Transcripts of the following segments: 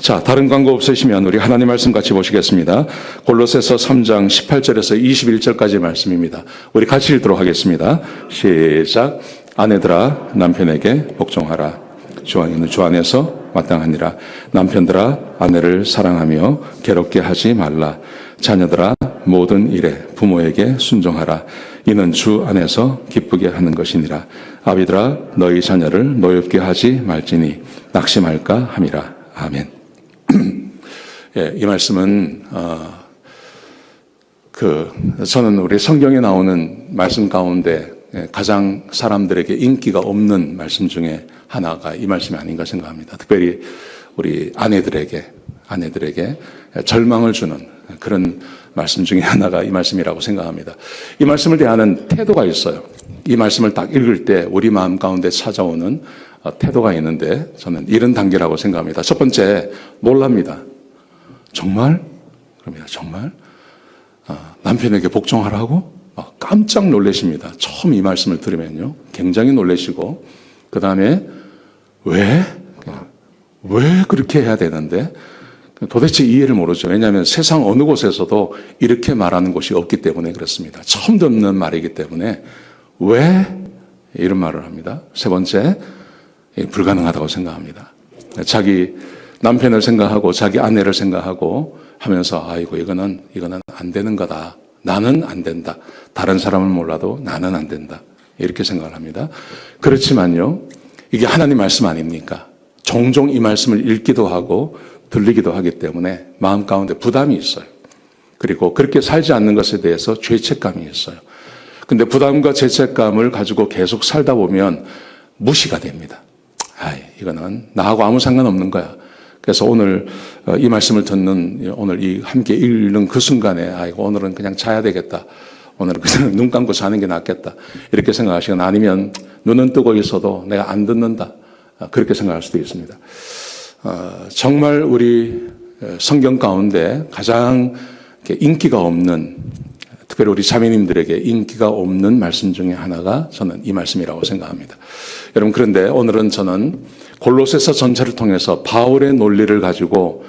자, 다른 광고 없으시면 우리 하나님 말씀 같이 보시겠습니다. 골로새서 3장 18절에서 21절까지 말씀입니다. 우리 같이 읽도록 하겠습니다. 시작. 아내들아 남편에게 복종하라. 주 안에서 마땅하니라. 남편들아 아내를 사랑하며 괴롭게 하지 말라. 자녀들아 모든 일에 부모에게 순종하라. 이는 주 안에서 기쁘게 하는 것이니라. 아비들아 너희 자녀를 노엽게 하지 말지니 낙심할까 함이라. 아멘. 예, 이 말씀은 저는 우리 성경에 나오는 말씀 가운데 가장 사람들에게 인기가 없는 말씀 중에 하나가 이 말씀이 아닌가 생각합니다. 특별히 우리 아내들에게 절망을 주는 그런 말씀 중에 하나가 이 말씀이라고 생각합니다. 이 말씀을 대하는 태도가 있어요. 이 말씀을 딱 읽을 때 우리 마음 가운데 찾아오는 태도가 있는데 저는 이런 단계라고 생각합니다. 첫 번째, 놀랍니다. 정말? 그럽니다. 정말? 남편에게 복종하라고? 깜짝 놀라십니다. 처음 이 말씀을 들으면요. 굉장히 놀라시고, 그 다음에 왜 그렇게 해야 되는데? 도대체 이해를 모르죠. 왜냐하면 세상 어느 곳에서도 이렇게 말하는 곳이 없기 때문에 그렇습니다. 처음 듣는 말이기 때문에 왜 이런 말을 합니다. 세 번째, 불가능하다고 생각합니다. 자기 남편을 생각하고 자기 아내를 생각하고 하면서 아이고 이거는 안 되는 거다. 나는 안 된다. 다른 사람은 몰라도 나는 안 된다. 이렇게 생각을 합니다. 그렇지만요, 이게 하나님 말씀 아닙니까? 종종 이 말씀을 읽기도 하고 들리기도 하기 때문에 마음 가운데 부담이 있어요. 그리고 그렇게 살지 않는 것에 대해서 죄책감이 있어요. 근데 부담과 죄책감을 가지고 계속 살다 보면 무시가 됩니다. 이거는 나하고 아무 상관없는 거야. 그래서 오늘 이 말씀을 듣는 오늘 이 함께 읽는 그 순간에 오늘은 그냥 자야 되겠다. 오늘은 그냥 눈 감고 자는 게 낫겠다. 이렇게 생각하시거나 아니면 눈은 뜨고 있어도 내가 안 듣는다. 그렇게 생각할 수도 있습니다. 정말 우리 성경 가운데 가장 인기가 없는, 특별히 우리 자매님들에게 인기가 없는 말씀 중에 하나가 저는 이 말씀이라고 생각합니다. 여러분, 그런데 오늘은 저는 골로새서 전체를 통해서 바울의 논리를 가지고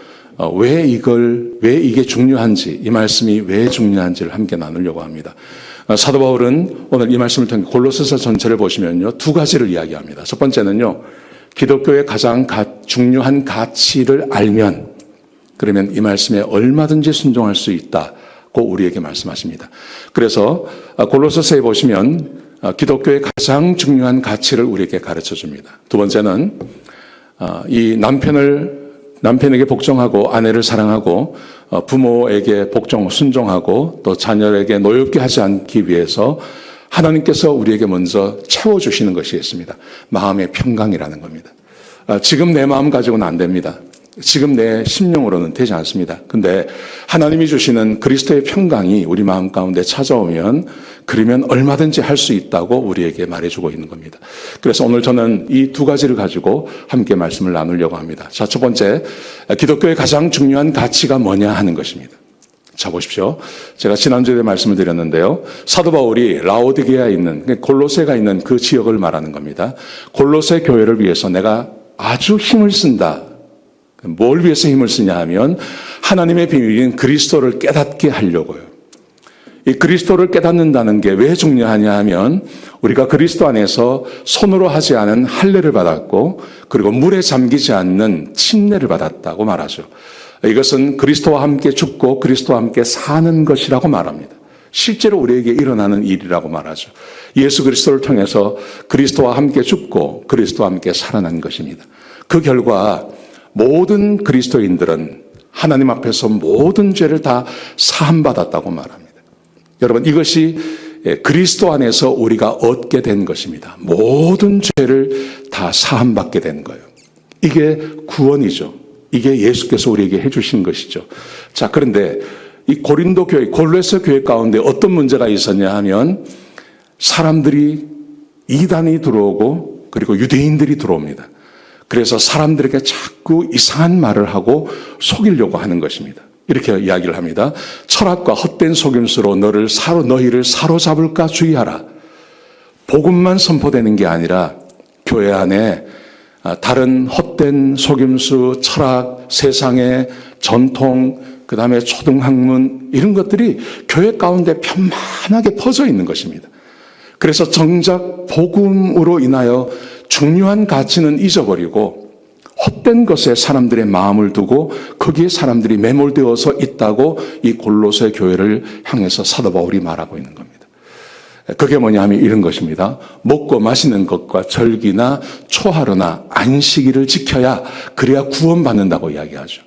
왜 이게 중요한지, 이 말씀이 왜 중요한지를 함께 나누려고 합니다. 사도 바울은 오늘 이 말씀을 통해 골로새서 전체를 보시면요, 두 가지를 이야기합니다. 첫 번째는요, 기독교의 가장 중요한 가치를 알면, 그러면 이 말씀에 얼마든지 순종할 수 있다고 우리에게 말씀하십니다. 그래서 골로새서에 보시면 기독교의 가장 중요한 가치를 우리에게 가르쳐 줍니다. 두 번째는 이 남편에게 복종하고 아내를 사랑하고 부모에게 순종하고 또 자녀에게 노엽게 하지 않기 위해서 하나님께서 우리에게 먼저 채워주시는 것이 있습니다. 마음의 평강이라는 겁니다. 지금 내 마음 가지고는 안 됩니다. 지금 내 심령으로는 되지 않습니다. 근데 하나님이 주시는 그리스도의 평강이 우리 마음 가운데 찾아오면 그러면 얼마든지 할 수 있다고 우리에게 말해주고 있는 겁니다. 그래서 오늘 저는 이 두 가지를 가지고 함께 말씀을 나누려고 합니다. 자, 첫 번째, 기독교의 가장 중요한 가치가 뭐냐 하는 것입니다. 자, 보십시오. 제가 지난주에 말씀을 드렸는데요. 사도 바울이 라오디게아에 있는, 골로새가 있는 그 지역을 말하는 겁니다. 골로새 교회를 위해서 내가 아주 힘을 쓴다. 뭘 위해서 힘을 쓰냐 하면 하나님의 비밀인 그리스도를 깨닫게 하려고요. 이 그리스도를 깨닫는다는 게 왜 중요하냐 하면 우리가 그리스도 안에서 손으로 하지 않은 할례를 받았고 그리고 물에 잠기지 않는 침례를 받았다고 말하죠. 이것은 그리스도와 함께 죽고 그리스도와 함께 사는 것이라고 말합니다. 실제로 우리에게 일어나는 일이라고 말하죠. 예수 그리스도를 통해서 그리스도와 함께 죽고 그리스도와 함께 살아난 것입니다. 그 결과 모든 그리스도인들은 하나님 앞에서 모든 죄를 다 사함받았다고 말합니다. 여러분, 이것이 그리스도 안에서 우리가 얻게 된 것입니다. 모든 죄를 다 사함받게 된 거예요. 이게 구원이죠. 이게 예수께서 우리에게 해주신 것이죠. 자, 그런데 이 고린도 교회, 골로새 교회 가운데 어떤 문제가 있었냐 하면 사람들이 이단이 들어오고 그리고 유대인들이 들어옵니다. 그래서 사람들에게 자꾸 이상한 말을 하고 속이려고 하는 것입니다. 이렇게 이야기를 합니다. 철학과 헛된 속임수로 너희를 사로잡을까 주의하라. 복음만 선포되는 게 아니라 교회 안에 다른 헛된 속임수, 철학, 세상의 전통, 그 다음에 초등학문 이런 것들이 교회 가운데 편만하게 퍼져 있는 것입니다. 그래서 정작 복음으로 인하여 중요한 가치는 잊어버리고 헛된 것에 사람들의 마음을 두고 거기에 사람들이 매몰되어서 있다고 이 골로새 교회를 향해서 사도 바울이 말하고 있는 겁니다. 그게 뭐냐 하면 이런 것입니다. 먹고 마시는 것과 절기나 초하루나 안식일을 지켜야 그래야 구원받는다고 이야기하죠.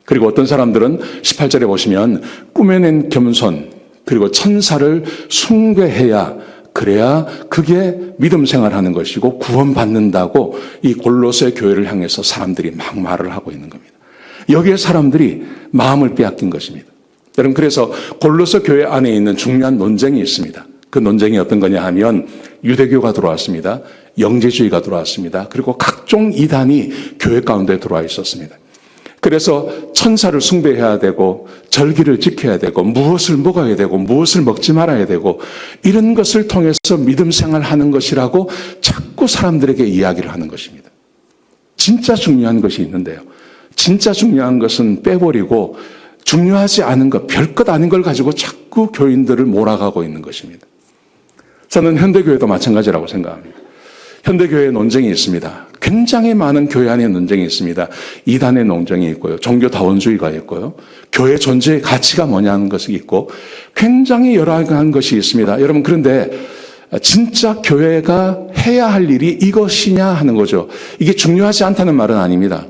그리고 어떤 사람들은 18절에 보시면 꾸며낸 겸손 그리고 천사를 숭배해야 그래야 그게 믿음 생활하는 것이고 구원받는다고 이 골로새 교회를 향해서 사람들이 막 말을 하고 있는 겁니다. 여기에 사람들이 마음을 빼앗긴 것입니다. 여러분 그래서 골로새 교회 안에 있는 중요한 논쟁이 있습니다. 그 논쟁이 어떤 거냐 하면 유대교가 들어왔습니다. 영재주의가 들어왔습니다. 그리고 각종 이단이 교회 가운데 들어와 있었습니다. 그래서 천사를 숭배해야 되고 절기를 지켜야 되고 무엇을 먹어야 되고 무엇을 먹지 말아야 되고 이런 것을 통해서 믿음 생활하는 것이라고 자꾸 사람들에게 이야기를 하는 것입니다. 진짜 중요한 것이 있는데요. 진짜 중요한 것은 빼버리고 중요하지 않은 것, 별것 아닌 걸 가지고 자꾸 교인들을 몰아가고 있는 것입니다. 저는 현대교회도 마찬가지라고 생각합니다. 현대교회의 논쟁이 있습니다. 굉장히 많은 교회 안에 논쟁이 있습니다. 이단의 논쟁이 있고요. 종교다원주의가 있고요. 교회 존재의 가치가 뭐냐는 것이 있고 굉장히 여러 가지 것이 있습니다. 여러분 그런데 진짜 교회가 해야 할 일이 이것이냐 하는 거죠. 이게 중요하지 않다는 말은 아닙니다.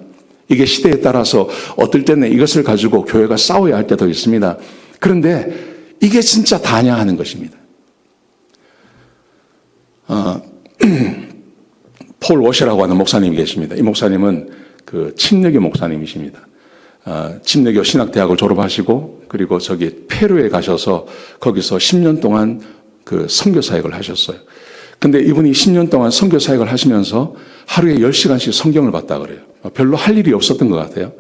이게 시대에 따라서 어떨 때는 이것을 가지고 교회가 싸워야 할 때도 있습니다. 그런데 이게 진짜 다냐 하는 것입니다. 폴 워시라고 하는 목사님이 계십니다. 이 목사님은 그 침례교 목사님이십니다. 침례교 신학대학을 졸업하시고 그리고 저기 페루에 가셔서 거기서 10년 동안 그 선교 사역을 하셨어요. 근데 이분이 10년 동안 선교 사역을 하시면서 하루에 10시간씩 성경을 봤다 그래요. 별로 할 일이 없었던 것 같아요.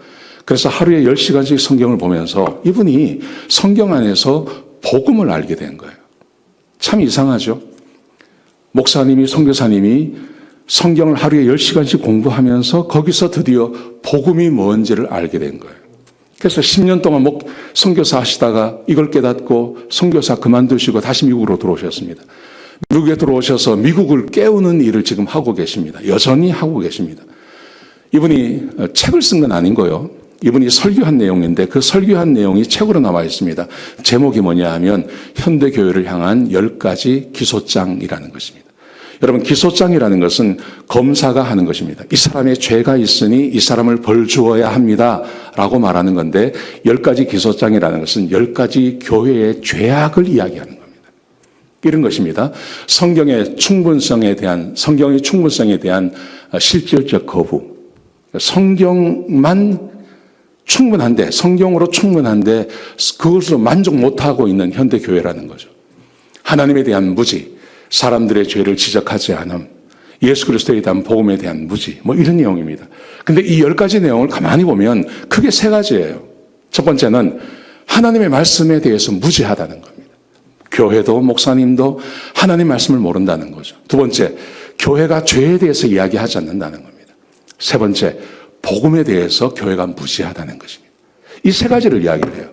그래서 하루에 10시간씩 성경을 보면서 이분이 성경 안에서 복음을 알게 된 거예요. 참 이상하죠? 목사님이, 선교사님이 성경을 하루에 10시간씩 공부하면서 거기서 드디어 복음이 뭔지를 알게 된 거예요. 그래서 10년 동안 선교사 하시다가 이걸 깨닫고 선교사 그만두시고 다시 미국으로 들어오셨습니다. 미국에 들어오셔서 미국을 깨우는 일을 지금 하고 계십니다. 여전히 하고 계십니다. 이분이 책을 쓴 건 아닌 거예요. 이분이 설교한 내용인데 그 설교한 내용이 책으로 나와 있습니다. 제목이 뭐냐 하면 현대교회를 향한 10가지 기소장이라는 것입니다. 여러분 기소장이라는 것은 검사가 하는 것입니다. 이 사람의 죄가 있으니 이 사람을 벌 주어야 합니다 라고 말하는 건데 10가지 기소장이라는 것은 10가지 교회의 죄악을 이야기하는 겁니다. 이런 것입니다. 성경의 충분성에 대한 실질적 거부. 성경만 충분한데 성경으로 충분한데 그것으로 만족 못하고 있는 현대교회라는 거죠. 하나님에 대한 무지, 사람들의 죄를 지적하지 않음, 예수 그리스도에 대한 복음에 대한 무지, 이런 내용입니다. 근데 이 10가지 내용을 가만히 보면 크게 3가지예요. 첫 번째는 하나님의 말씀에 대해서 무지하다는 겁니다. 교회도 목사님도 하나님 말씀을 모른다는 거죠. 두 번째, 교회가 죄에 대해서 이야기하지 않는다는 겁니다. 세 번째, 복음에 대해서 교회가 무지하다는 것입니다. 이 3가지를 이야기를 해요.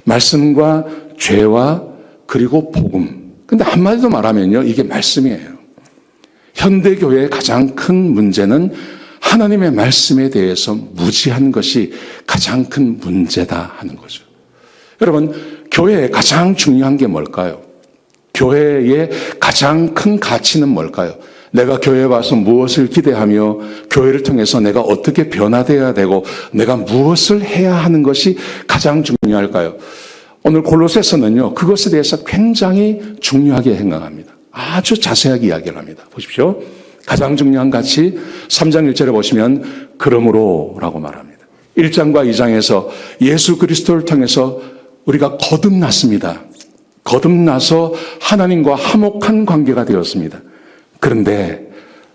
말씀과 죄와 그리고 복음. 근데 한마디로 말하면요, 이게 말씀이에요. 현대교회의 가장 큰 문제는 하나님의 말씀에 대해서 무지한 것이 가장 큰 문제다 하는 거죠. 여러분, 교회의 가장 중요한 게 뭘까요? 교회의 가장 큰 가치는 뭘까요? 내가 교회에 와서 무엇을 기대하며 교회를 통해서 내가 어떻게 변화되어야 되고 내가 무엇을 해야 하는 것이 가장 중요할까요? 오늘 골로새서는요, 그것에 대해서 굉장히 중요하게 생각합니다. 아주 자세하게 이야기를 합니다. 보십시오. 가장 중요한 가치 3장 1절에 보시면 그러므로 라고 말합니다. 1장과 2장에서 예수 그리스도를 통해서 우리가 거듭났습니다. 거듭나서 하나님과 화목한 관계가 되었습니다. 그런데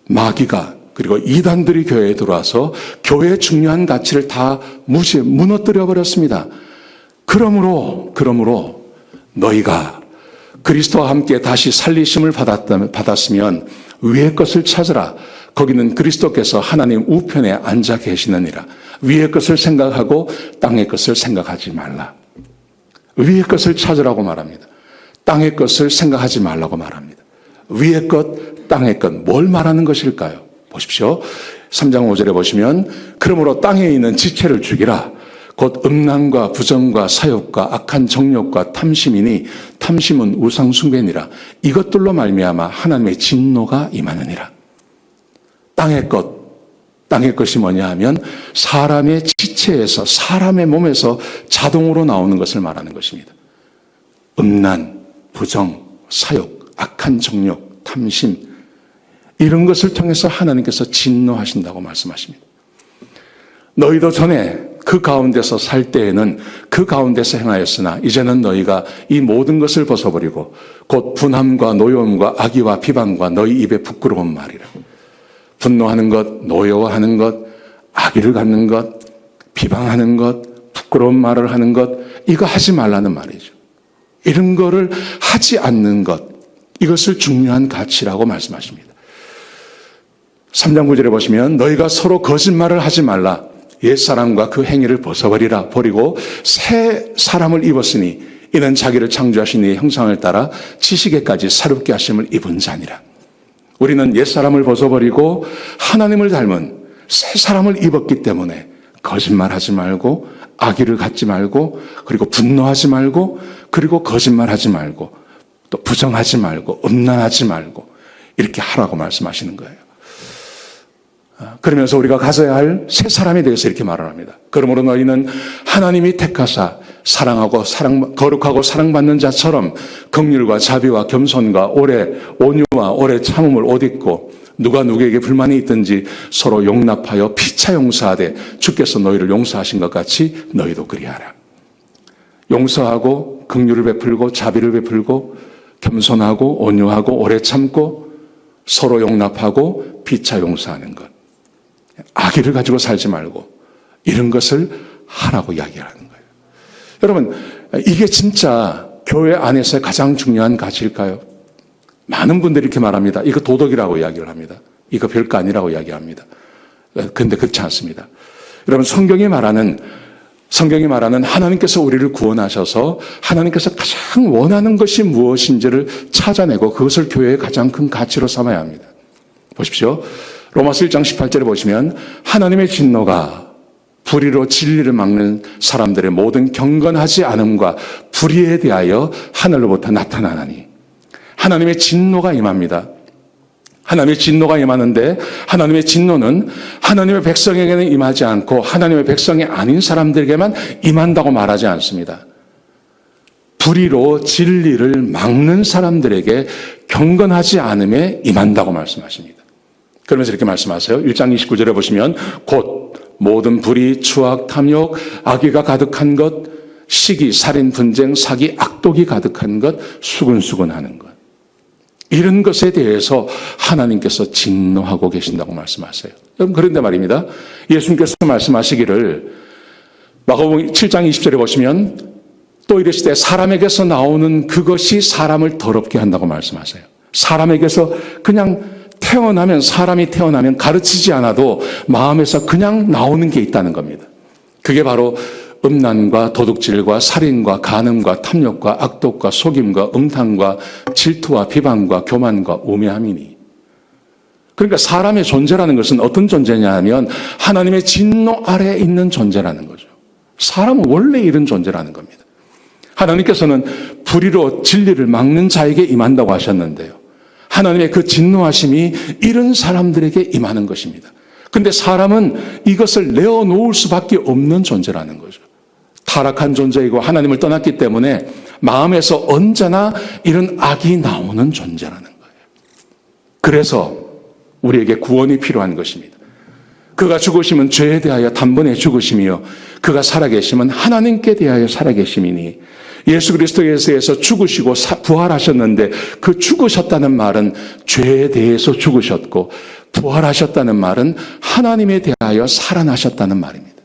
마귀가 그리고 이단들이 교회에 들어와서 교회의 중요한 가치를 다 무너뜨려 버렸습니다. 그러므로 너희가 그리스도와 함께 다시 살리심을 받았으면 위의 것을 찾으라. 거기는 그리스도께서 하나님 우편에 앉아 계시느니라. 위의 것을 생각하고 땅의 것을 생각하지 말라. 위의 것을 찾으라고 말합니다. 땅의 것을 생각하지 말라고 말합니다. 위의 것, 땅의 것, 뭘 말하는 것일까요? 보십시오. 3장 5절에 보시면 그러므로 땅에 있는 지체를 죽이라. 곧 음란과 부정과 사욕과 악한 정욕과 탐심이니 탐심은 우상 숭배니라. 이것들로 말미암아 하나님의 진노가 임하느니라. 땅의 것이 뭐냐 하면 사람의 지체에서, 사람의 몸에서 자동으로 나오는 것을 말하는 것입니다. 음란, 부정, 사욕, 악한 정욕, 탐심, 이런 것을 통해서 하나님께서 진노하신다고 말씀하십니다. 너희도 전에 그 가운데서 살 때에는 그 가운데서 행하였으나 이제는 너희가 이 모든 것을 벗어버리고 곧 분함과 노여움과 악의와 비방과 너희 입에 부끄러운 말이라. 분노하는 것, 노여워하는 것, 악의를 갖는 것, 비방하는 것, 부끄러운 말을 하는 것, 이거 하지 말라는 말이죠. 이런 거를 하지 않는 것, 이것을 중요한 가치라고 말씀하십니다. 3장 9절에 보시면 너희가 서로 거짓말을 하지 말라. 옛사람과 그 행위를 벗어버리라. 버리고 새 사람을 입었으니 이는 자기를 창조하신 이의 형상을 따라 지식에까지 새롭게 하심을 입은 자니라. 우리는 옛사람을 벗어버리고 하나님을 닮은 새 사람을 입었기 때문에 거짓말하지 말고 악의를 갖지 말고 그리고 분노하지 말고 그리고 거짓말하지 말고 또 부정하지 말고 음란하지 말고 이렇게 하라고 말씀하시는 거예요. 그러면서 우리가 가져야 할 새 사람에 대해서 이렇게 말을 합니다. 그러므로 너희는 하나님이 택하사 사랑하고 거룩하고 사랑받는 자처럼 긍휼과 자비와 겸손과 온유와 오래 참음을 옷 입고 누가 누구에게 불만이 있든지 서로 용납하여 피차 용서하되 주께서 너희를 용서하신 것 같이 너희도 그리하라. 용서하고 긍휼을 베풀고 자비를 베풀고 겸손하고 온유하고 오래 참고 서로 용납하고 피차 용서하는 것. 악의를 가지고 살지 말고 이런 것을 하라고 이야기하는 거예요. 여러분, 이게 진짜 교회 안에서의 가장 중요한 가치일까요? 많은 분들이 이렇게 말합니다. 이거 도덕이라고 이야기를 합니다. 이거 별거 아니라고 이야기합니다. 그런데 그렇지 않습니다. 여러분, 성경이 말하는 하나님께서 우리를 구원하셔서 하나님께서 가장 원하는 것이 무엇인지를 찾아내고 그것을 교회의 가장 큰 가치로 삼아야 합니다. 보십시오. 로마서 1장 18절에 보시면 하나님의 진노가 불의로 진리를 막는 사람들의 모든 경건하지 않음과 불의에 대하여 하늘로부터 나타나나니 하나님의 진노가 임합니다. 하나님의 진노가 임하는데 하나님의 진노는 하나님의 백성에게는 임하지 않고 하나님의 백성이 아닌 사람들에게만 임한다고 말하지 않습니다. 불의로 진리를 막는 사람들에게 경건하지 않음에 임한다고 말씀하십니다. 그러면서 이렇게 말씀하세요. 1장 29절에 보시면 곧 모든 불의, 추악, 탐욕, 악의가 가득한 것, 시기, 살인, 분쟁, 사기, 악독이 가득한 것, 수근수근하는 것. 이런 것에 대해서 하나님께서 진노하고 계신다고 말씀하세요. 여러분, 그런데 말입니다. 예수님께서 말씀하시기를 마가복음 7장 20절에 보시면 또 이르시되 사람에게서 나오는 그것이 사람을 더럽게 한다고 말씀하세요. 사람에게서 그냥 사람이 태어나면 가르치지 않아도 마음에서 그냥 나오는 게 있다는 겁니다. 그게 바로 음란과 도둑질과 살인과 간음과 탐욕과 악독과 속임과 음탕과 질투와 비방과 교만과 우매함이니. 그러니까 사람의 존재라는 것은 어떤 존재냐 하면 하나님의 진노 아래에 있는 존재라는 거죠. 사람은 원래 이런 존재라는 겁니다. 하나님께서는 불의로 진리를 막는 자에게 임한다고 하셨는데요. 하나님의 그 진노하심이 이런 사람들에게 임하는 것입니다. 그런데 사람은 이것을 내어놓을 수밖에 없는 존재라는 거죠. 타락한 존재이고 하나님을 떠났기 때문에 마음에서 언제나 이런 악이 나오는 존재라는 거예요. 그래서 우리에게 구원이 필요한 것입니다. 그가 죽으심은 죄에 대하여 단번에 죽으심이요 그가 살아계심은 하나님께 대하여 살아계심이니 예수 그리스도에서 죽으시고 부활하셨는데 그 죽으셨다는 말은 죄에 대해서 죽으셨고 부활하셨다는 말은 하나님에 대하여 살아나셨다는 말입니다.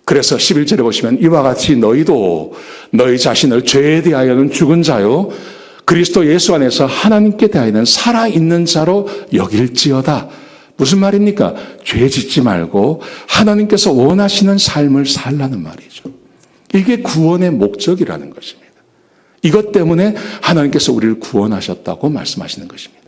그래서 11절에 보시면 이와 같이 너희도 너희 자신을 죄에 대하여는 죽은 자요 그리스도 예수 안에서 하나님께 대하여는 살아있는 자로 여길지어다. 무슨 말입니까? 죄 짓지 말고 하나님께서 원하시는 삶을 살라는 말이죠. 이게 구원의 목적이라는 것입니다. 이것 때문에 하나님께서 우리를 구원하셨다고 말씀하시는 것입니다.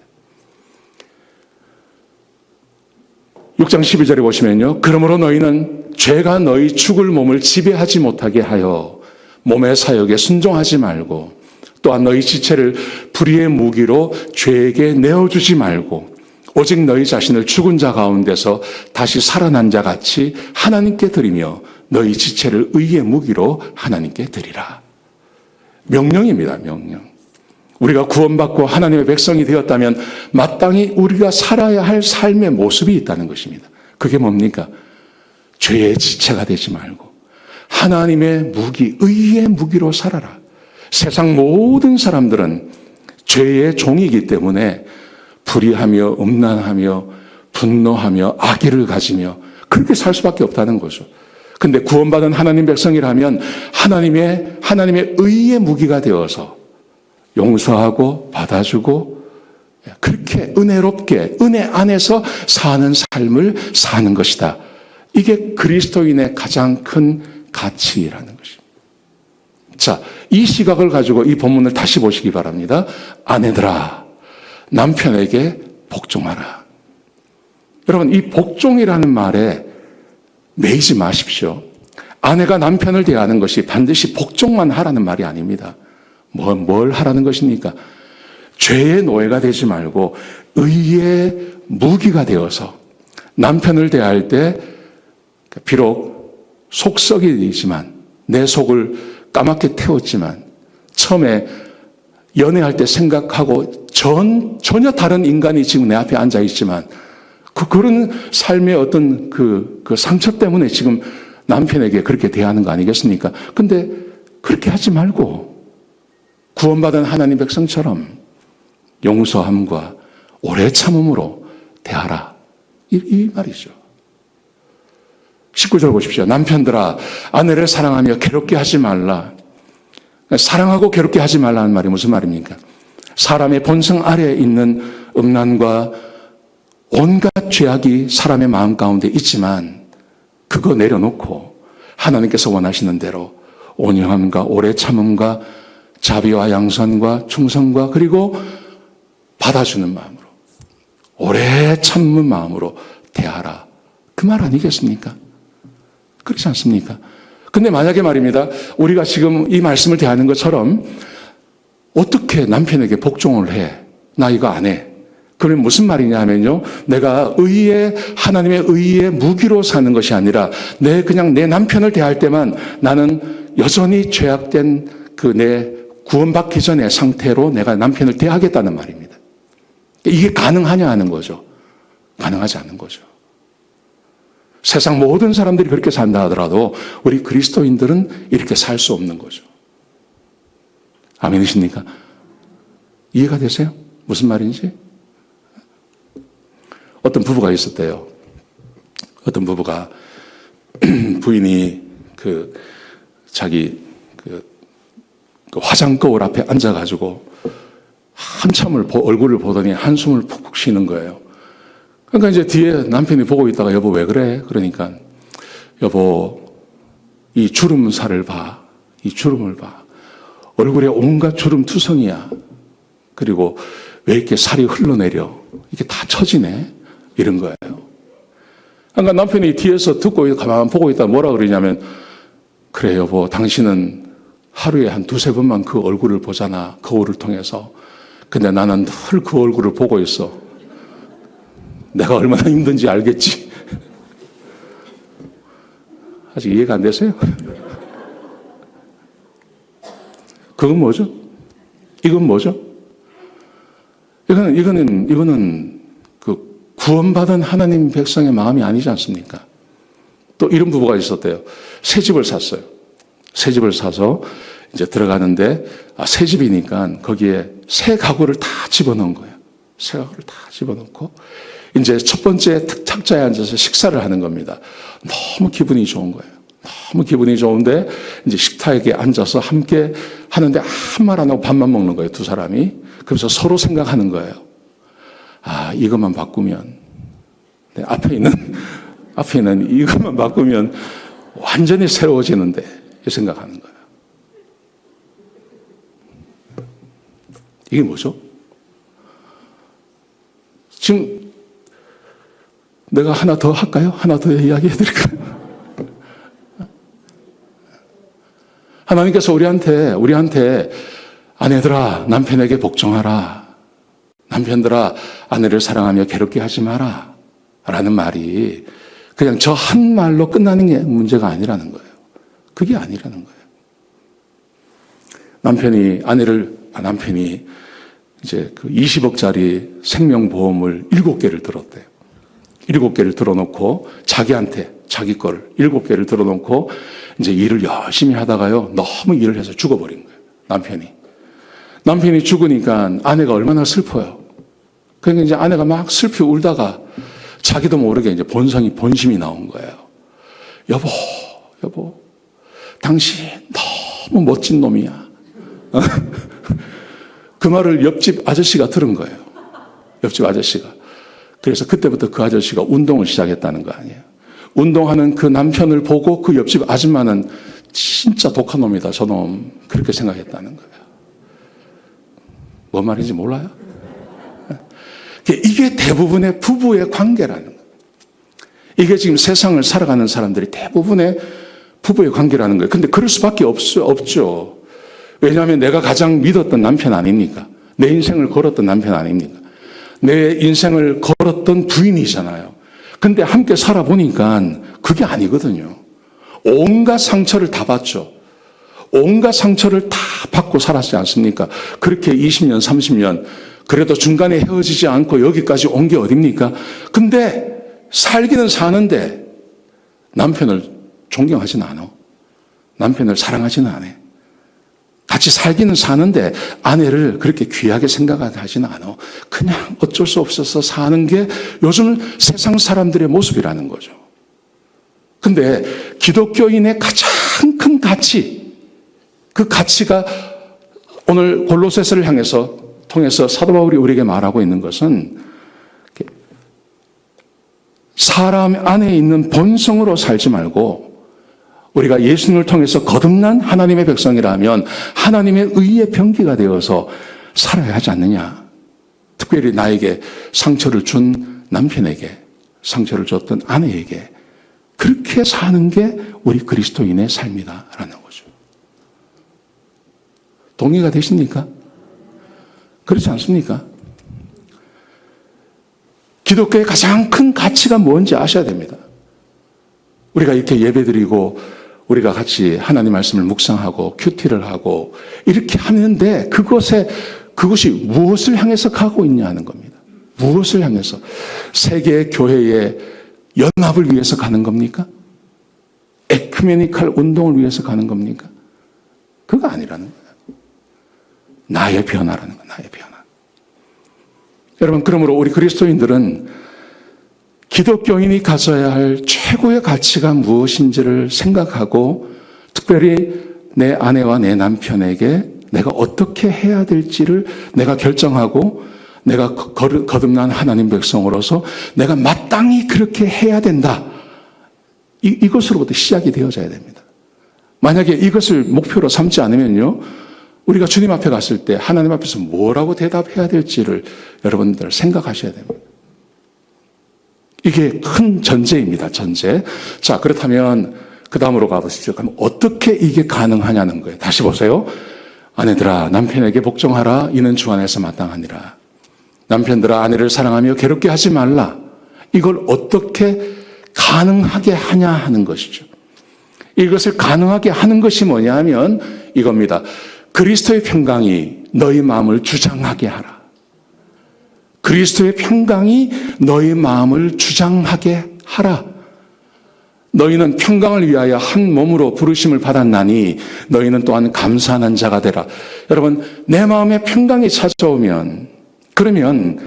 6장 12절에 보시면요. 그러므로 너희는 죄가 너희 죽을 몸을 지배하지 못하게 하여 몸의 사역에 순종하지 말고 또한 너희 지체를 불의의 무기로 죄에게 내어주지 말고 오직 너희 자신을 죽은 자 가운데서 다시 살아난 자 같이 하나님께 드리며 너희 지체를 의의 무기로 하나님께 드리라. 명령입니다. 명령. 우리가 구원받고 하나님의 백성이 되었다면 마땅히 우리가 살아야 할 삶의 모습이 있다는 것입니다. 그게 뭡니까? 죄의 지체가 되지 말고 하나님의 무기, 의의 무기로 살아라. 세상 모든 사람들은 죄의 종이기 때문에 불의하며 음란하며 분노하며 악의를 가지며 그렇게 살 수밖에 없다는 거죠. 근데 구원받은 하나님 백성이라면 하나님의 의의 무기가 되어서 용서하고 받아주고 그렇게 은혜롭게 은혜 안에서 사는 삶을 사는 것이다. 이게 그리스도인의 가장 큰 가치라는 것입니다. 자, 이 시각을 가지고 이 본문을 다시 보시기 바랍니다. 아내들아, 남편에게 복종하라. 여러분, 이 복종이라는 말에 매이지 마십시오. 아내가 남편을 대하는 것이 반드시 복종만 하라는 말이 아닙니다. 뭘 하라는 것입니까? 죄의 노예가 되지 말고 의의 무기가 되어서 남편을 대할 때 비록 속썩이지만 내 속을 까맣게 태웠지만 처음에 연애할 때 생각하고 전혀 다른 인간이 지금 내 앞에 앉아 있지만 그런 삶의 어떤 그 상처 때문에 지금 남편에게 그렇게 대하는 거 아니겠습니까? 근데 그렇게 하지 말고 구원받은 하나님 백성처럼 용서함과 오래 참음으로 대하라. 이 말이죠. 19절 보십시오. 남편들아, 아내를 사랑하며 괴롭게 하지 말라. 사랑하고 괴롭게 하지 말라는 말이 무슨 말입니까? 사람의 본성 아래에 있는 음란과 온갖 죄악이 사람의 마음 가운데 있지만 그거 내려놓고 하나님께서 원하시는 대로 온유함과 오래 참음과 자비와 양선과 충성과 그리고 받아주는 마음으로 오래 참는 마음으로 대하라. 그 말 아니겠습니까? 그렇지 않습니까? 근데 만약에 말입니다. 우리가 지금 이 말씀을 대하는 것처럼 어떻게 남편에게 복종을 해? 나 이거 안 해. 그러면 무슨 말이냐 하면요. 내가 하나님의 의의 무기로 사는 것이 아니라 그냥 내 남편을 대할 때만 나는 여전히 죄악된 내 구원받기 전의 상태로 내가 남편을 대하겠다는 말입니다. 이게 가능하냐 하는 거죠. 가능하지 않는 거죠. 세상 모든 사람들이 그렇게 산다 하더라도 우리 그리스도인들은 이렇게 살 수 없는 거죠. 아멘이십니까? 이해가 되세요? 무슨 말인지? 어떤 부부가 있었대요. 어떤 부부가 부인이 자기 화장 거울 앞에 앉아가지고 한참을 얼굴을 보더니 한숨을 푹푹 쉬는 거예요. 그러니까 이제 뒤에 남편이 보고 있다가 여보 왜 그래? 그러니까 여보 이 주름살을 봐. 이 주름을 봐. 얼굴에 온갖 주름 투성이야. 그리고 왜 이렇게 살이 흘러내려? 이게 다 처지네. 이런 거예요. 그러니까 남편이 뒤에서 듣고 가만 보고 있다 뭐라 그러냐면 그래 여보 당신은 하루에 한 두세 번만 그 얼굴을 보잖아. 거울을 통해서. 근데 나는 늘 그 얼굴을 보고 있어. 내가 얼마나 힘든지 알겠지? 아직 이해가 안 되세요? 그건 뭐죠? 이건 뭐죠? 이거는 그 구원받은 하나님 백성의 마음이 아니지 않습니까? 또 이런 부부가 있었대요. 새 집을 샀어요. 새 집을 사서 이제 들어가는데 새 집이니까 거기에 새 가구를 다 집어넣은 거예요. 새 가구를 다 집어넣고 이제 첫 번째 탁자에 앉아서 식사를 하는 겁니다. 너무 기분이 좋은 거예요. 너무 기분이 좋은데 이제 식탁에 앉아서 함께 하는데 아무 말 안 하고 밥만 먹는 거예요. 두 사람이. 그래서 서로 생각하는 거예요. 아, 이것만 바꾸면 앞에 있는 이것만 바꾸면 완전히 새로워지는데, 이 생각하는 거예요. 이게 뭐죠? 지금 내가 하나 더 할까요? 하나 더 이야기해 드릴까요? 하나님께서 우리한테 아내들아, 남편에게 복종하라. 남편들아, 아내를 사랑하며 괴롭게 하지 마라. 라는 말이 그냥 저 한 말로 끝나는 게 문제가 아니라는 거예요. 그게 아니라는 거예요. 남편이 이제 그 20억짜리 생명보험을 7개를 들었대요. 7개를 들어놓고 자기 거를 7개를 들어놓고 이제 일을 열심히 하다가요, 너무 일을 해서 죽어버린 거예요. 남편이 죽으니까 아내가 얼마나 슬퍼요. 그러니까 이제 아내가 막 슬피 울다가 자기도 모르게 이제 본심이 나온 거예요. 여보, 당신 너무 멋진 놈이야. 그 말을 옆집 아저씨가 들은 거예요. 옆집 아저씨가. 그래서 그때부터 그 아저씨가 운동을 시작했다는 거 아니에요. 운동하는 그 남편을 보고 그 옆집 아줌마는 진짜 독한 놈이다, 저놈. 그렇게 생각했다는 거예요. 뭔 말인지 몰라요? 이게 대부분의 부부의 관계라는 거예요. 이게 지금 세상을 살아가는 사람들이 대부분의 부부의 관계라는 거예요. 근데 그럴 수밖에 없죠. 왜냐하면 내가 가장 믿었던 남편 아닙니까? 내 인생을 걸었던 남편 아닙니까? 내 인생을 걸었던 부인이잖아요. 근데 함께 살아보니까 그게 아니거든요. 온갖 상처를 다 받죠. 온갖 상처를 다 받고 살았지 않습니까? 그렇게 20년, 30년, 그래도 중간에 헤어지지 않고 여기까지 온 게 어딥니까? 근데 살기는 사는데 남편을 존경하지는 않아. 남편을 사랑하지는 않아. 같이 살기는 사는데 아내를 그렇게 귀하게 생각하지는 않아. 그냥 어쩔 수 없어서 사는 게 요즘 세상 사람들의 모습이라는 거죠. 근데 기독교인의 가장 큰 가치, 그 가치가 오늘 골로새서를 통해서 사도 바울이 우리에게 말하고 있는 것은 사람 안에 있는 본성으로 살지 말고 우리가 예수님을 통해서 거듭난 하나님의 백성이라면 하나님의 의의 병기가 되어서 살아야 하지 않느냐. 특별히 나에게 상처를 준 남편에게, 상처를 줬던 아내에게 그렇게 사는 게 우리 그리스도인의 삶이다라는 거죠. 동의가 되십니까? 그렇지 않습니까? 기독교의 가장 큰 가치가 뭔지 아셔야 됩니다. 우리가 이렇게 예배드리고 우리가 같이 하나님 말씀을 묵상하고 큐티를 하고 이렇게 하는데 그것이 무엇을 향해서 가고 있냐는 겁니다. 무엇을 향해서? 세계 교회의 연합을 위해서 가는 겁니까? 에큐메니칼 운동을 위해서 가는 겁니까? 그거 아니라는 거예요. 나의 변화라는 거예요. 나의 변화. 여러분, 그러므로 우리 그리스도인들은 기독교인이 가져야 할 최고의 가치가 무엇인지를 생각하고 특별히 내 아내와 내 남편에게 내가 어떻게 해야 될지를 내가 결정하고 내가 거듭난 하나님 백성으로서 내가 마땅히 그렇게 해야 된다. 이것으로부터 시작이 되어져야 됩니다. 만약에 이것을 목표로 삼지 않으면요, 우리가 주님 앞에 갔을 때 하나님 앞에서 뭐라고 대답해야 될지를 여러분들 생각하셔야 됩니다. 이게 큰 전제입니다. 전제. 자, 그렇다면 그 다음으로 가보시죠. 그럼 어떻게 이게 가능하냐는 거예요. 다시 보세요. 아내들아, 남편에게 복종하라. 이는 주 안에서 마땅하니라. 남편들아, 아내를 사랑하며 괴롭게 하지 말라. 이걸 어떻게 가능하게 하냐 하는 것이죠. 이것을 가능하게 하는 것이 뭐냐 하면 이겁니다. 그리스도의 평강이 너희 마음을 주장하게 하라. 그리스도의 평강이 너희 마음을 주장하게 하라. 너희는 평강을 위하여 한 몸으로 부르심을 받았나니 너희는 또한 감사하는 자가 되라. 여러분, 내 마음에 평강이 찾아오면 그러면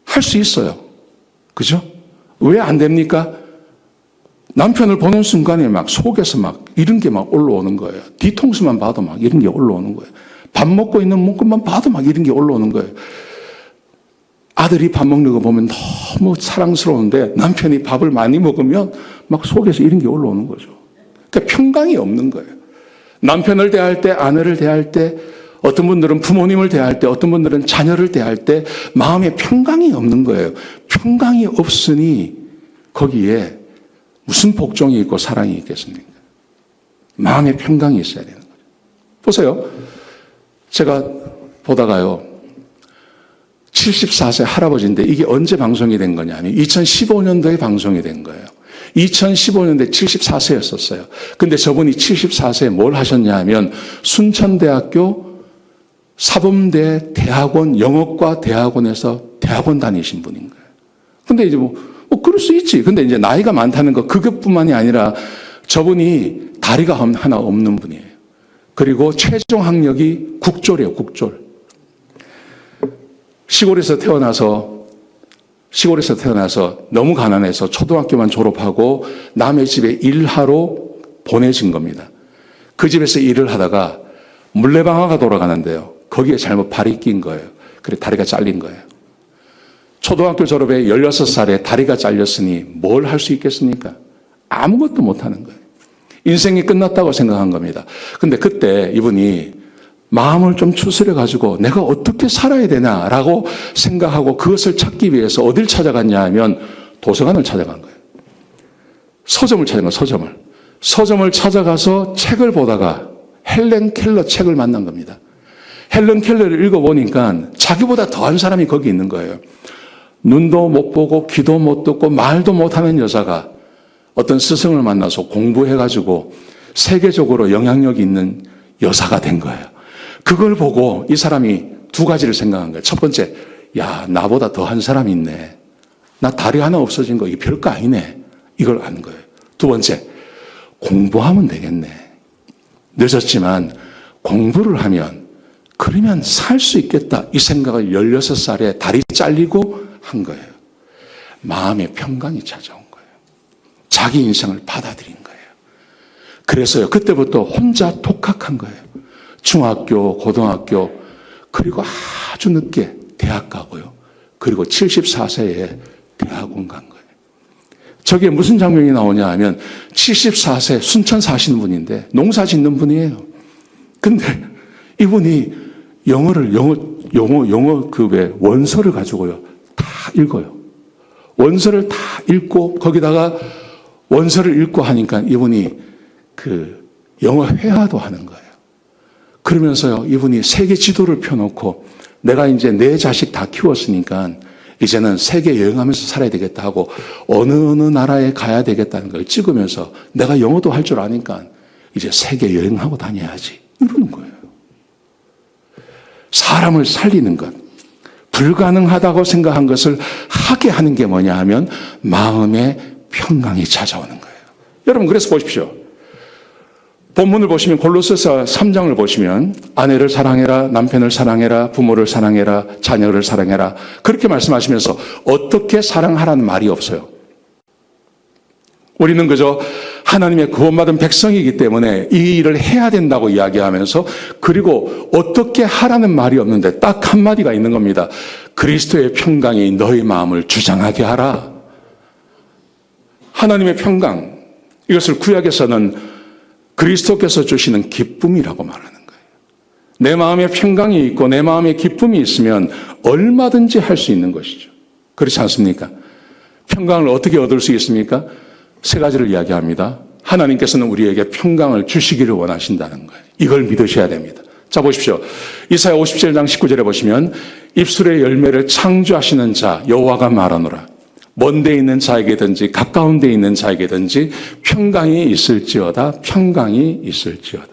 할 수 있어요. 그죠? 왜 안 됩니까? 남편을 보는 순간에 막 속에서 막 이런 게 막 올라오는 거예요. 뒤통수만 봐도 막 이런 게 올라오는 거예요. 밥 먹고 있는 몸끝만 봐도 막 이런 게 올라오는 거예요. 아들이 밥 먹는 거 보면 너무 사랑스러운데 남편이 밥을 많이 먹으면 막 속에서 이런 게 올라오는 거죠. 그러니까 평강이 없는 거예요. 남편을 대할 때, 아내를 대할 때, 어떤 분들은 부모님을 대할 때, 어떤 분들은 자녀를 대할 때 마음에 평강이 없는 거예요. 평강이 없으니 거기에 무슨 복종이 있고 사랑이 있겠습니까? 마음에 평강이 있어야 되는 거죠. 보세요. 제가 보다가요. 74세 할아버지인데 이게 언제 방송이 된 거냐면 2015년도에 방송이 된 거예요. 2015년도에 74세였었어요. 근데 저분이 74세에 뭘 하셨냐 하면 순천대학교 사범대 대학원 영어과 대학원에서 대학원 다니신 분인 거예요. 근데 이제 뭐 그럴 수 있지. 근데 이제 나이가 많다는 거 그것뿐만이 아니라 저분이 다리가 하나 없는 분이에요. 그리고 최종 학력이 국졸이에요. 국졸. 시골에서 태어나서 너무 가난해서 초등학교만 졸업하고 남의 집에 일하러 보내진 겁니다. 그 집에서 일을 하다가 물레방아가 돌아가는데요. 거기에 잘못 발이 낀 거예요. 그래 다리가 잘린 거예요. 초등학교 졸업에 16살에 다리가 잘렸으니 뭘 할 수 있겠습니까? 아무것도 못하는 거예요. 인생이 끝났다고 생각한 겁니다. 근데 그때 이분이 마음을 좀 추스려 가지고 내가 어떻게 살아야 되나라고 생각하고 그것을 찾기 위해서 어딜 찾아갔냐 하면 도서관을 찾아간 거예요. 서점을 찾은 거예요. 서점을 찾아가서 책을 보다가 헬렌 켈러 책을 만난 겁니다. 헬렌 켈러를 읽어보니까 자기보다 더한 사람이 거기 있는 거예요. 눈도 못 보고 귀도 못 듣고 말도 못하는 여자가 어떤 스승을 만나서 공부해가지고 세계적으로 영향력 있는 여사가 된 거예요. 그걸 보고 이 사람이 두 가지를 생각한 거예요. 첫 번째, 야, 나보다 더한 사람이 있네. 나 다리 하나 없어진 거 이게 별거 아니네. 이걸 아는 거예요. 두 번째, 공부하면 되겠네. 늦었지만 공부를 하면 그러면 살 수 있겠다. 이 생각을 16살에 다리 잘리고 한 거예요. 마음의 평강이 찾아온 거예요. 자기 인생을 받아들인 거예요. 그래서요, 그때부터 혼자 독학한 거예요. 중학교, 고등학교, 그리고 아주 늦게 대학 가고요. 그리고 74세에 대학원 간 거예요. 저게 무슨 장면이 나오냐 하면 74세 순천 사시는 분인데 농사 짓는 분이에요. 근데 이분이 영어 그 왜 원서를 가지고요. 다 읽어요. 원서를 다 읽고 거기다가 원서를 읽고 하니까 이분이 그 영어 회화도 하는 거예요. 그러면서요, 이분이 세계 지도를 펴놓고 내가 이제 내 자식 다 키웠으니까 이제는 세계 여행하면서 살아야 되겠다 하고 어느 나라에 가야 되겠다는 걸 찍으면서 내가 영어도 할 줄 아니까 이제 세계 여행하고 다녀야지. 이러는 거예요. 사람을 살리는 것, 불가능하다고 생각한 것을 하게 하는 게 뭐냐 하면 마음의 평강이 찾아오는 거예요. 여러분, 그래서 보십시오. 본문을 보시면 골로새서 3장을 보시면 아내를 사랑해라, 남편을 사랑해라, 부모를 사랑해라, 자녀를 사랑해라. 그렇게 말씀하시면서 어떻게 사랑하라는 말이 없어요. 우리는 그저 하나님의 구원받은 백성이기 때문에 이 일을 해야 된다고 이야기하면서 그리고 어떻게 하라는 말이 없는데 딱 한마디가 있는 겁니다. 그리스도의 평강이 너희 마음을 주장하게 하라. 하나님의 평강, 이것을 구약에서는 그리스도께서 주시는 기쁨이라고 말하는 거예요. 내 마음에 평강이 있고 내 마음에 기쁨이 있으면 얼마든지 할 수 있는 것이죠. 그렇지 않습니까? 평강을 어떻게 얻을 수 있습니까? 세 가지를 이야기합니다. 하나님께서는 우리에게 평강을 주시기를 원하신다는 거예요. 이걸 믿으셔야 됩니다. 자, 보십시오. 이사야 57장 19절에 보시면 입술의 열매를 창조하시는 자 여호와가 말하노라. 먼 데 있는 자에게든지 가까운 데 있는 자에게든지 평강이 있을지어다. 평강이 있을지어다.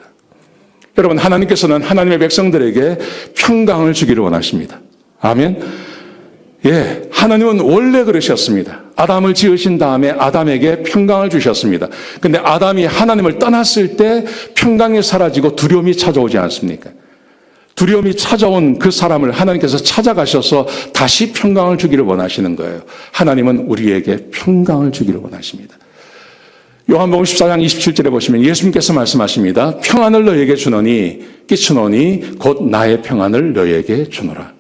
여러분, 하나님께서는 하나님의 백성들에게 평강을 주기를 원하십니다. 아멘. 예, 하나님은 원래 그러셨습니다. 아담을 지으신 다음에 아담에게 평강을 주셨습니다. 근데 아담이 하나님을 떠났을 때 평강이 사라지고 두려움이 찾아오지 않습니까? 두려움이 찾아온 그 사람을 하나님께서 찾아가셔서 다시 평강을 주기를 원하시는 거예요. 하나님은 우리에게 평강을 주기를 원하십니다. 요한복음 14장 27절에 보시면 예수님께서 말씀하십니다. 평안을 너에게 주노니 끼치노니 곧 나의 평안을 너에게 주노라.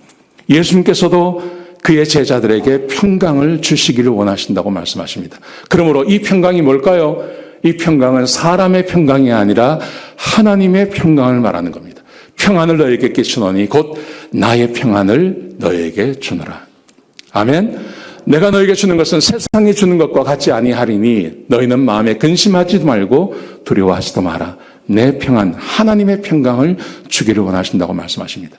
예수님께서도 그의 제자들에게 평강을 주시기를 원하신다고 말씀하십니다. 그러므로 이 평강이 뭘까요? 이 평강은 사람의 평강이 아니라 하나님의 평강을 말하는 겁니다. 평안을 너에게 끼치노니 곧 나의 평안을 너에게 주노라. 아멘. 내가 너에게 주는 것은 세상이 주는 것과 같지 아니하리니 너희는 마음에 근심하지도 말고 두려워하지도 마라. 내 평안, 하나님의 평강을 주기를 원하신다고 말씀하십니다.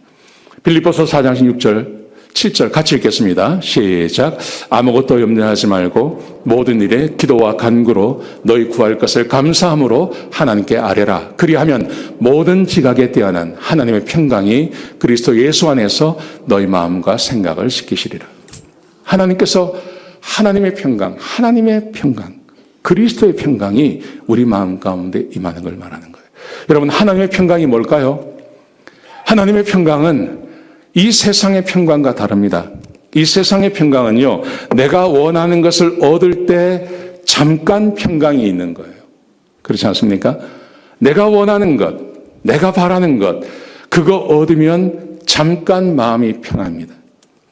빌립보서 4장 6절 7절 같이 읽겠습니다. 시작. 아무것도 염려하지 말고 모든 일에 기도와 간구로 너희 구할 것을 감사함으로 하나님께 아뢰라. 그리하면 모든 지각에 뛰어난 하나님의 평강이 그리스도 예수 안에서 너희 마음과 생각을 지키시리라. 하나님께서 하나님의 평강, 그리스도의 평강이 우리 마음 가운데 임하는 걸 말하는 거예요. 여러분, 하나님의 평강이 뭘까요? 하나님의 평강은 이 세상의 평강과 다릅니다. 이 세상의 평강은요, 내가 원하는 것을 얻을 때 잠깐 평강이 있는 거예요. 그렇지 않습니까? 내가 원하는 것, 내가 바라는 것, 그거 얻으면 잠깐 마음이 편합니다.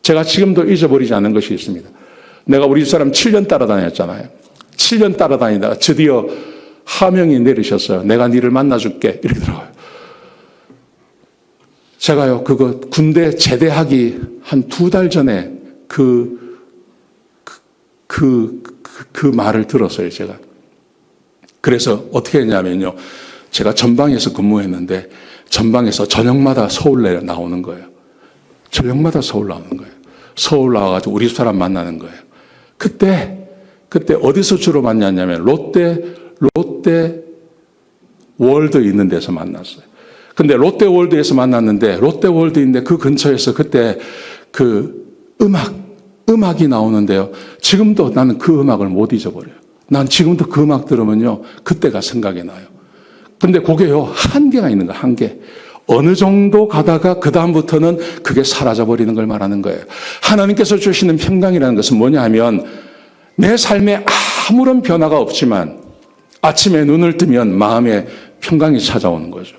제가 지금도 잊어버리지 않은 것이 있습니다. 내가 우리 집사람 7년 따라다녔잖아요. 7년 따라다니다가 드디어 하명이 내리셨어요. 내가 네를 만나줄게. 이렇게 들어가요. 제가요, 그거 군대 제대하기 한 2달 전에 그 말을 들었어요, 제가. 그래서 어떻게 했냐면요. 제가 전방에서 근무했는데 전방에서 저녁마다 서울 나오는 거예요. 저녁마다 서울 나오는 거예요. 서울 나와가지고 우리 사람 만나는 거예요. 그때 어디서 주로 만났냐면 롯데 월드 있는 데서 만났어요. 근데 롯데월드에서 만났는데 롯데월드인데 그 근처에서 그때 그 음악이 나오는데요. 지금도 나는 그 음악을 못 잊어버려요. 난 지금도 그 음악 들으면요. 그때가 생각이 나요. 근데 그게요. 한계가 있는 거예요. 한계. 어느 정도 가다가 그 다음부터는 그게 사라져버리는 걸 말하는 거예요. 하나님께서 주시는 평강이라는 것은 뭐냐 하면 내 삶에 아무런 변화가 없지만 아침에 눈을 뜨면 마음에 평강이 찾아오는 거죠.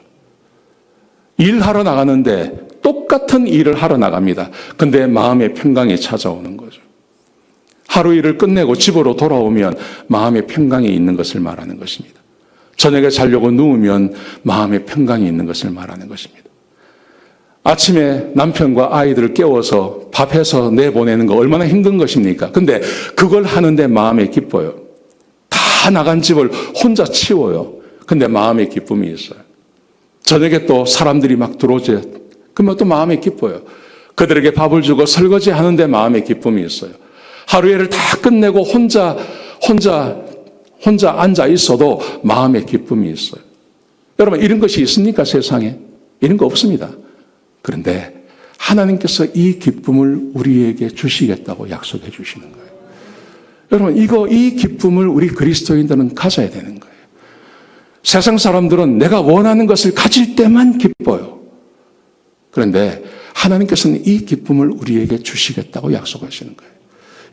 일하러 나가는데 똑같은 일을 하러 나갑니다. 근데 마음에 평강이 찾아오는 거죠. 하루 일을 끝내고 집으로 돌아오면 마음에 평강이 있는 것을 말하는 것입니다. 저녁에 자려고 누우면 마음에 평강이 있는 것을 말하는 것입니다. 아침에 남편과 아이들을 깨워서 밥해서 내보내는 거 얼마나 힘든 것입니까? 근데 그걸 하는데 마음에 기뻐요. 다 나간 집을 혼자 치워요. 근데 마음에 기쁨이 있어요. 저녁에 또 사람들이 막 들어오죠. 그러면 또 마음에 기뻐요. 그들에게 밥을 주고 설거지 하는데 마음에 기쁨이 있어요. 하루 일을 다 끝내고 혼자 앉아 있어도 마음에 기쁨이 있어요. 여러분, 이런 것이 있습니까, 세상에? 이런 거 없습니다. 그런데 하나님께서 이 기쁨을 우리에게 주시겠다고 약속해 주시는 거예요. 여러분, 이 기쁨을 우리 그리스도인들은 가져야 되는 거예요. 세상 사람들은 내가 원하는 것을 가질 때만 기뻐요. 그런데 하나님께서는 이 기쁨을 우리에게 주시겠다고 약속하시는 거예요.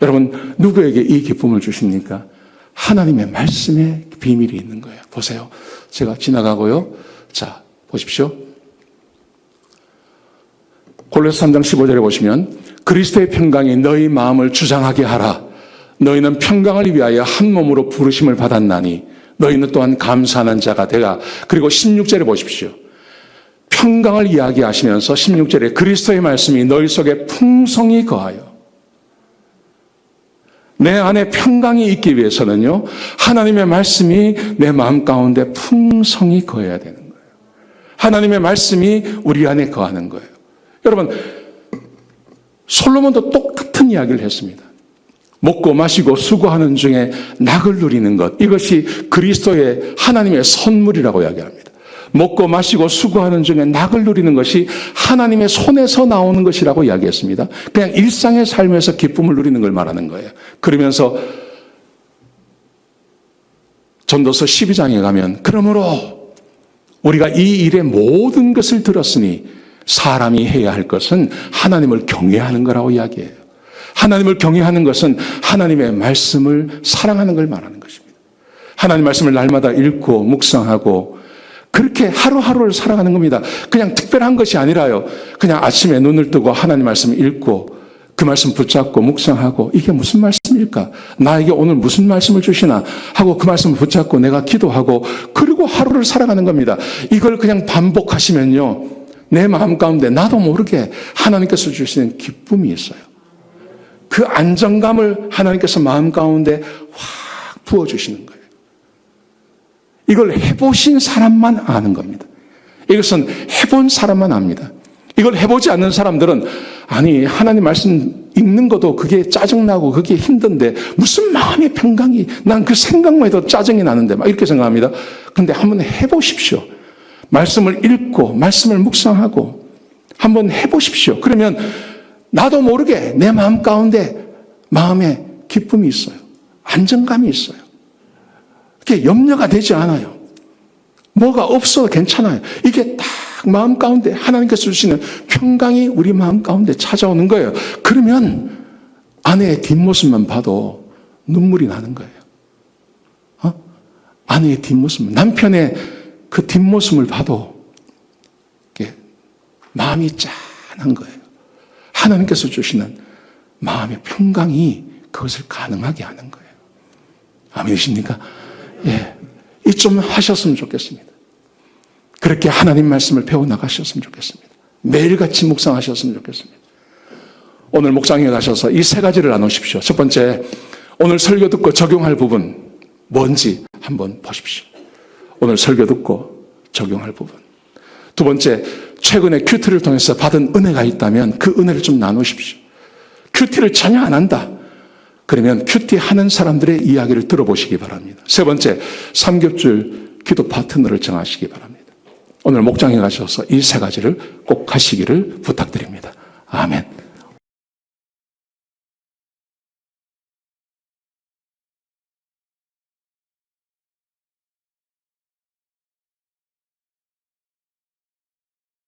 여러분, 누구에게 이 기쁨을 주십니까? 하나님의 말씀에 비밀이 있는 거예요. 보세요. 제가 지나가고요. 자, 보십시오. 골로새 3장 15절에 보시면 그리스도의 평강이 너희 마음을 주장하게 하라. 너희는 평강을 위하여 한 몸으로 부르심을 받았나니 너희는 또한 감사하는 자가 되라. 그리고 16절에 보십시오. 평강을 이야기하시면서 16절에 그리스도의 말씀이 너희 속에 풍성히 거하여. 내 안에 평강이 있기 위해서는요, 하나님의 말씀이 내 마음 가운데 풍성히 거해야 되는 거예요. 하나님의 말씀이 우리 안에 거하는 거예요. 여러분, 솔로몬도 똑같은 이야기를 했습니다. 먹고 마시고 수고하는 중에 낙을 누리는 것, 이것이 그리스도의 하나님의 선물이라고 이야기합니다. 먹고 마시고 수고하는 중에 낙을 누리는 것이 하나님의 손에서 나오는 것이라고 이야기했습니다. 그냥 일상의 삶에서 기쁨을 누리는 걸 말하는 거예요. 그러면서 전도서 12장에 가면 그러므로 우리가 이 일의 모든 것을 들었으니 사람이 해야 할 것은 하나님을 경외하는 거라고 이야기해요. 하나님을 경외하는 것은 하나님의 말씀을 사랑하는 걸 말하는 것입니다. 하나님 말씀을 날마다 읽고 묵상하고 그렇게 하루하루를 살아가는 겁니다. 그냥 특별한 것이 아니라요. 그냥 아침에 눈을 뜨고 하나님 말씀을 읽고 그 말씀 붙잡고 묵상하고 이게 무슨 말씀일까? 나에게 오늘 무슨 말씀을 주시나 하고 그 말씀을 붙잡고 내가 기도하고 그리고 하루를 살아가는 겁니다. 이걸 그냥 반복하시면요. 내 마음 가운데 나도 모르게 하나님께서 주시는 기쁨이 있어요. 그 안정감을 하나님께서 마음 가운데 확 부어주시는 거예요. 이걸 해보신 사람만 아는 겁니다. 이것은 해본 사람만 압니다. 이걸 해보지 않는 사람들은 아니 하나님 말씀 읽는 것도 그게 짜증나고 그게 힘든데 무슨 마음의 평강이 난 그 생각만 해도 짜증이 나는데 막 이렇게 생각합니다. 그런데 한번 해보십시오. 말씀을 읽고 말씀을 묵상하고 한번 해보십시오. 그러면 나도 모르게 내 마음 가운데 마음에 기쁨이 있어요. 안정감이 있어요. 그게 염려가 되지 않아요. 뭐가 없어도 괜찮아요. 이게 딱 마음 가운데 하나님께서 주시는 평강이 우리 마음 가운데 찾아오는 거예요. 그러면 아내의 뒷모습만 봐도 눈물이 나는 거예요. 아내의 뒷모습, 남편의 그 뒷모습을 봐도 마음이 짠한 거예요. 하나님께서 주시는 마음의 평강이 그것을 가능하게 하는 거예요. 아멘이십니까? 예. 이 좀 하셨으면 좋겠습니다. 그렇게 하나님 말씀을 배워나가셨으면 좋겠습니다. 매일같이 묵상하셨으면 좋겠습니다. 오늘 묵상에 가셔서 이 세 가지를 나누십시오. 첫 번째, 오늘 설교 듣고 적용할 부분 뭔지 한번 보십시오. 오늘 설교 듣고 적용할 부분. 두 번째, 최근에 큐티를 통해서 받은 은혜가 있다면 그 은혜를 좀 나누십시오. 큐티를 전혀 안 한다. 그러면 큐티 하는 사람들의 이야기를 들어보시기 바랍니다. 세 번째, 삼겹줄 기도 파트너를 정하시기 바랍니다. 오늘 목장에 가셔서 이 세 가지를 꼭 하시기를 부탁드립니다. 아멘.